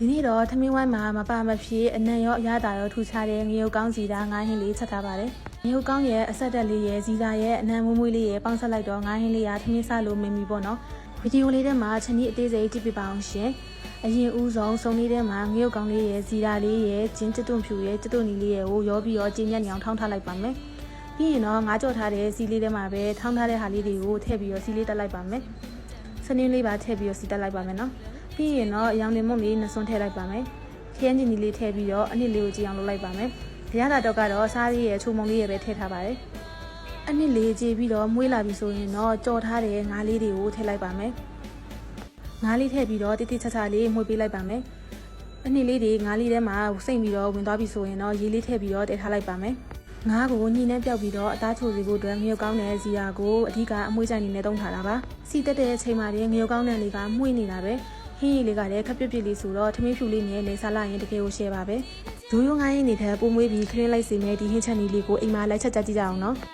ဒီနေ့တော့ထမင်းဝိုင်းမှာမပါမဖြစ်အနံ့ရောအရသာရောထူခြားတဲ့ငရုတ်ကောင်းစီတာငါးဟင်းလေးချက်ထားပါတယ်။ငရုတ်ကောင်းရဲ့အဆက်တက်လေးရဲ့စီတာရဲ့အနံ့မွေးမွေးလေးရဲ့ပေါင်းဆက်လိုက်တော့ငါးဟင်းလေးကထမင်းစားလို့မင်ပြီပေါ့နော်။ဗီဒီယိုလေးထဲမှာချက်နည်းအသေးစိတ်ကြည့်ပြပါအောင်ရှင်။အရင်ဦးဆုံးစုံလေးထဲမှာငရုတ်ကောင်းလေးရဲ့စီတာလေးရဲ့ဂျင်းကျတွန့်ဖြူရဲ့ကျတွန့်နီလေးရဲ့ကိုရောပြီးတော့ကျင်းညက်ညောင်ထောင်းထားလိုက်ပါမယ်။ပြီးရင်တော့ငါးကြော်ထားတဲ့စီလေးထဲမှာပဲထောင်းထားတဲ့ဟာလေးတွေကိုထည့်ပြီးတော့စီလေးတက်လိုက်ပါမယ်။စနင်းလေးပါထည့်ပြီးတော့စီတက်လိုက်ပါမယ်နော်။ပြီးရင်တော့အရောင်နေမုန့်လေးနှစွန်းထည့်လိုက်ပါမယ်။ခရမ်းကျင်ကြီးလေးထည့်ပြီးတော့အနစ်လေးကိုကြည့်အောင်လုပ်လိုက်ပါမယ်။ရတာတော့ကတော့စားလေးရဲ့ချိုမုံလေးရဲ့ပဲထည့်ထားပါတယ်။အနစ်လေးကြည့်ပြီးတော့မွေးလာပြီဆိုရင်တော့ကြော်ထားတဲ့ငါးလေးတွေကိုထည့်လိုက်ပါမယ်။ငါးလေးထည့်ပြီးတော့တိတိကျကျလေးမွေးပေးလိုက်ပါမယ်။အနစ်လေးတွေငါးလေးထဲမှာစိတ်ပြီးတော့ဝင်သွားပြီဆိုရင်တော့ရေလေးထည့်ပြီးတော့တည်ထားလိုက်ပါမယ်။ငါးကိုညှိနှမ်းပြောက်ပြီးတော့အသားချိုစီဖို့အတွက်ငရုတ်ကောင်းတဲ့ဇီယာကိုအဓိကအမွှေးဆိုင်နေနဲ့တုံးထားတာပါ။စီတက်တဲ့အချိန်မှာတည်းငရုတ်ကောင်းတဲ့လေးကမှုေးနေတာပဲ။ဟင်းရည်လေးကလည်းခပ်ပြစ်ပြစ်လေးဆိုတော့ထမင်းဖြူလေးနဲ့နေစားလိုက်ရင်တကယ်ကိုရှယ်ပါပဲ။ရိုးရိုးငိုင်းရည်နေတဲ့ပုံမွေးပြီးခရင်းလိုက်စီမဲ့ဒီဟင်းချက်နီလေးကိုအိမ်မှာလိုက်ချက်ကြည့်ကြအောင်နော်။